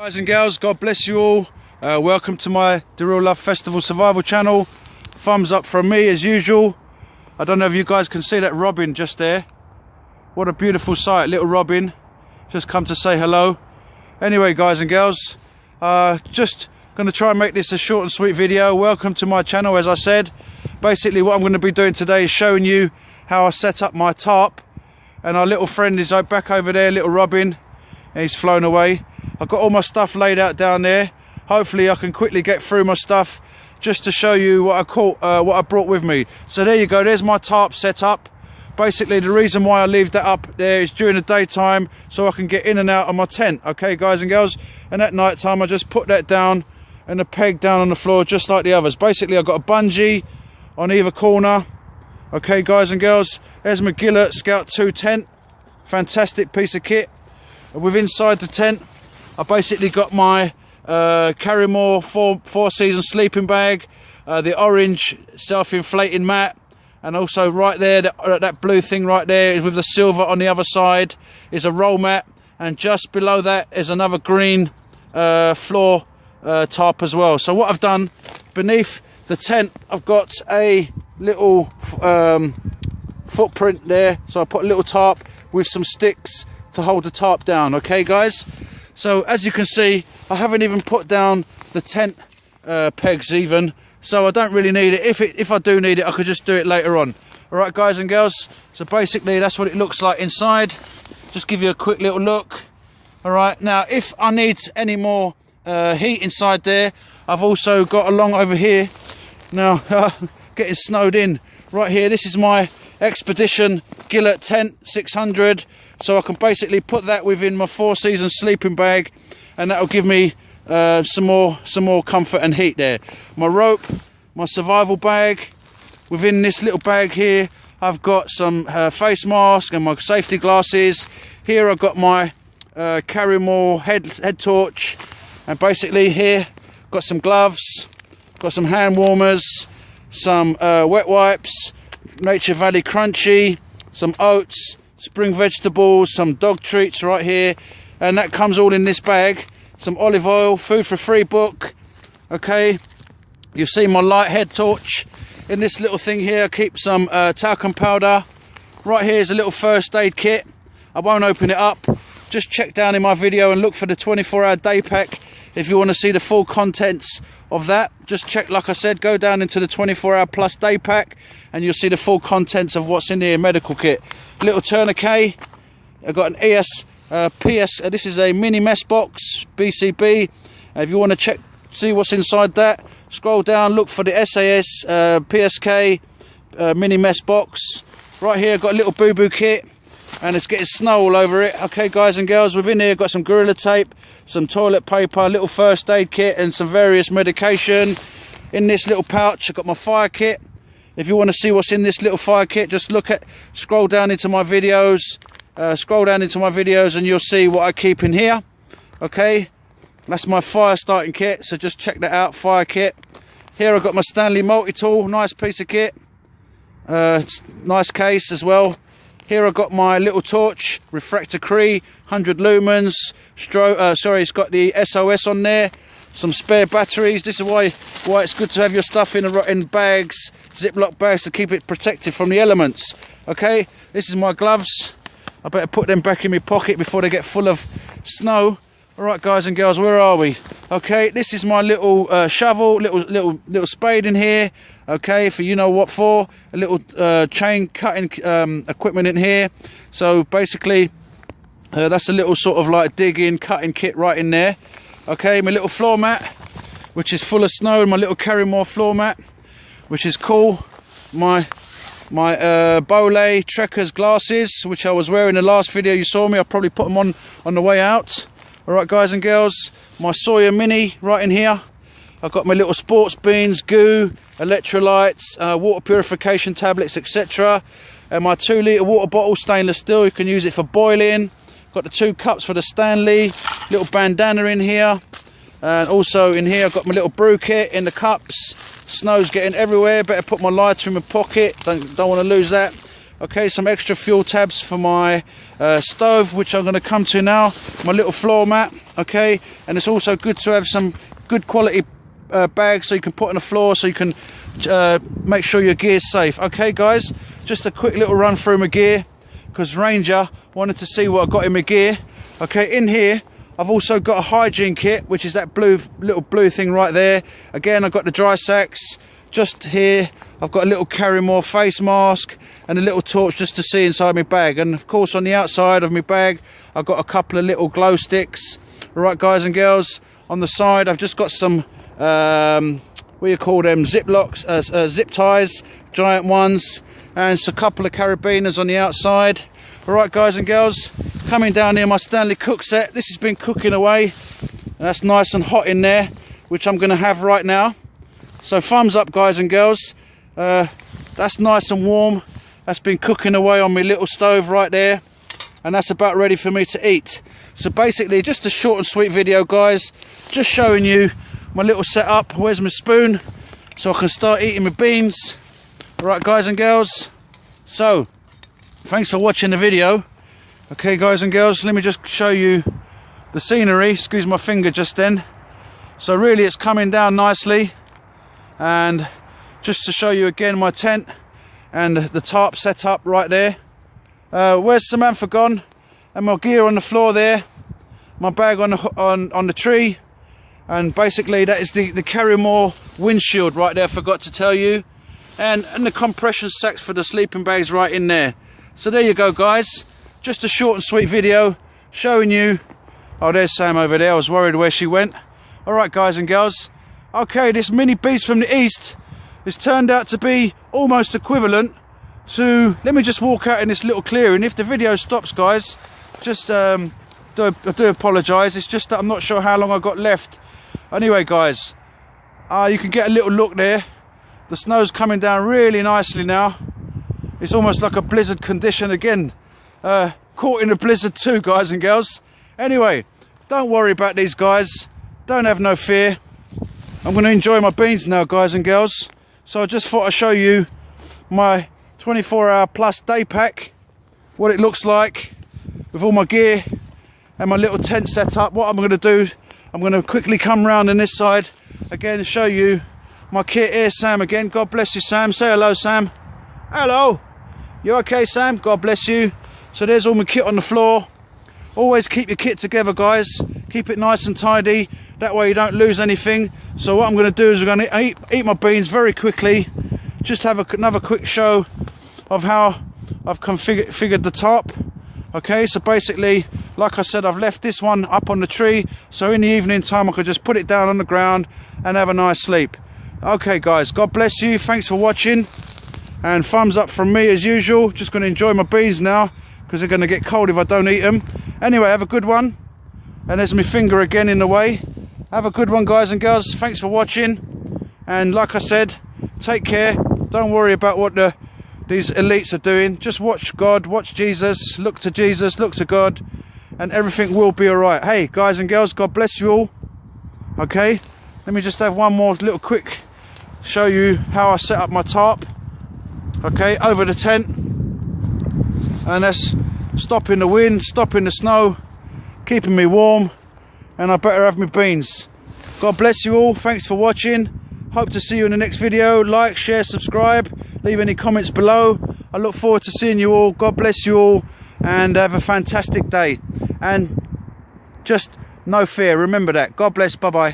Guys and girls, God bless you all. Welcome to my The Real Love Festival Survival channel. Thumbs up from me as usual. I don't know if you guys can see that robin just there. What a beautiful sight, little robin. Just come to say hello. Anyway, guys and girls, just going to try and make this a short and sweet video. Welcome to my channel, as I said. Basically what I'm going to be doing today is showing you how I set up my tarp. And our little friend is back over there, little robin. And he's flown away. I've got all my stuff laid out down there. Hopefully I can quickly get through my stuff just to show you what I brought with me. So there you go, there's my tarp setup. Basically the reason why I leave that up there is during the daytime so I can get in and out of my tent, okay guys and girls? And at night time I just put that down and a peg down on the floor just like the others. Basically I've got a bungee on either corner, okay guys and girls? There's my Gelert Scout 2 tent, fantastic piece of kit. With inside the tent I basically got my Karrimor four season sleeping bag, the orange self-inflating mat, and also right there, that blue thing right there with the silver on the other side is a roll mat, and just below that is another green floor tarp as well. So what I've done, beneath the tent I've got a little footprint there, so I put a little tarp with some sticks to hold the tarp down, okay guys? So as you can see, I haven't even put down the tent pegs even, so I don't really need it. If I do need it, I could just do it later on. All right guys and girls, so basically that's what it looks like inside. Just give you a quick little look. All right, now if I need any more heat inside there, I've also got along over here now, getting snowed in right here. This is my Expedition Gelert tent 600, so I can basically put that within my 4 season sleeping bag, and that'll give me some more comfort and heat there. My rope, my survival bag. Within this little bag here I've got some face mask and my safety glasses. Here I've got my Karrimor head torch, and basically here got some gloves, got some hand warmers, some wet wipes, Nature Valley Crunchy, some oats, spring vegetables, some dog treats right here, and that comes all in this bag. Some olive oil, food for free book, okay? You've seen my light head torch. In this little thing here I keep some talcum powder. Right here is a little first aid kit. I won't open it up. Just check down in my video and look for the 24-hour day pack if you want to see the full contents of that. Just check, like I said, go down into the 24-hour plus day pack and you'll see the full contents of what's in here. Medical kit, little tourniquet. I've got an PS, this is a mini mess box, BCB. If you want to see what's inside that, scroll down, look for the SAS PSK mini mess box. Right here I've got a little boo-boo kit, and it's getting snow all over it, okay guys and girls? Within here I've got some Gorilla Tape, some toilet paper, little first aid kit, and some various medication. In this little pouch I've got my fire kit. If you want to see what's in this little fire kit, just scroll down into my videos, and you'll see what I keep in here, okay? That's my fire starting kit, so just check that out, fire kit. Here I've got my Stanley multi-tool, nice piece of kit, nice case as well. Here I've got my little torch, Refractor Cree, 100 lumens, it's got the SOS on there, some spare batteries. This is why it's good to have your stuff in bags, Ziploc bags, to keep it protected from the elements, okay? This is my gloves. I better put them back in my pocket before they get full of snow. All right guys and girls, where are we? Okay, this is my little shovel, little spade in here, okay, for you know what for. A little chain cutting equipment in here. So basically that's a little sort of like digging, cutting kit right in there. Okay, my little floor mat, which is full of snow, and my little Karrimor floor mat, which is cool. My Bolay Trekkers glasses, which I was wearing the last video you saw me. I'll probably put them on the way out. Alright guys and girls, my Sawyer Mini right in here. I've got my little sports beans, goo, electrolytes, water purification tablets, etc. And my 2 litre water bottle, stainless steel. You can use it for boiling. Got the 2 cups for the Stanley, little bandana in here. And also in here I've got my little brew kit in the cups. Snow's getting everywhere, better put my lighter in my pocket, don't want to lose that. Okay, some extra fuel tabs for my stove, which I'm going to come to now, my little floor mat, okay, and it's also good to have some good quality bags so you can put on the floor, so you can make sure your gear's safe. Okay guys, just a quick little run through my gear, because Ranger wanted to see what I got in my gear. Okay, in here I've also got a hygiene kit, which is that little blue thing right there. Again, I've got the dry sacks. Just here I've got a little Karrimor face mask and a little torch just to see inside my bag. And of course on the outside of my bag I've got a couple of little glow sticks. Alright guys and girls, on the side I've just got some what do you call them, zip ties, giant ones, and a couple of carabiners on the outside. Alright guys and girls, coming down here my Stanley cook set. This has been cooking away and that's nice and hot in there, which I'm going to have right now. So thumbs up guys and girls, that's nice and warm. That's been cooking away on my little stove right there, and that's about ready for me to eat. So basically just a short and sweet video guys, just showing you my little setup. Where's my spoon so I can start eating my beans. Alright guys and girls, so thanks for watching the video. Okay guys and girls, let me just show you the scenery. Excuse my finger just then. So really it's coming down nicely, and just to show you again my tent and the tarp setup right there. Where's Samantha gone? And my gear on the floor there, my bag on the tree, and basically that is the Karrimor windshield right there, forgot to tell you, and the compression sacks for the sleeping bags right in there. So there you go guys, just a short and sweet video showing you. Oh, there's Sam over there, I was worried where she went. Alright guys and girls, okay, this mini beast from the east has turned out to be almost equivalent to, let me just walk out in this little clearing. If the video stops guys, just I do apologise, it's just that I'm not sure how long I've got left. Anyway guys, you can get a little look there. The snow's coming down really nicely now. It's almost like a blizzard condition again. Caught in a blizzard too guys and girls. Anyway, don't worry about these guys, don't have no fear. I'm going to enjoy my beans now guys and girls. So I just thought I'd show you my 24-hour plus day pack, what it looks like with all my gear and my little tent set up. What I'm going to do, I'm going to quickly come round on this side again and show you my kit. Here Sam again, God bless you Sam, say hello Sam. Hello, you okay Sam? God bless you. So there's all my kit on the floor. Always keep your kit together guys, keep it nice and tidy, that way you don't lose anything. So what I'm going to do is I'm going to eat my beans very quickly, just have another quick show of how I've configured the tarp. Okay, so basically like I said, I've left this one up on the tree, so in the evening time I could just put it down on the ground and have a nice sleep. Okay guys, God bless you, thanks for watching, and thumbs up from me as usual. Just going to enjoy my beans now because they're going to get cold if I don't eat them. Anyway, have a good one. And there's my finger again in the way. Have a good one guys and girls, thanks for watching, and like I said, take care. Don't worry about what these elites are doing. Just watch God, watch Jesus, look to Jesus, look to God, and everything will be alright. Hey guys and girls, God bless you all. Okay, let me just have one more little quick show you how I set up my tarp. Okay, over the tent, and that's stopping the wind, stopping the snow, keeping me warm, and I better have my beans. God bless you all, thanks for watching. Hope to see you in the next video. Like, share, subscribe, leave any comments below. I look forward to seeing you all. God bless you all, and have a fantastic day. And just no fear, remember that. God bless, bye bye.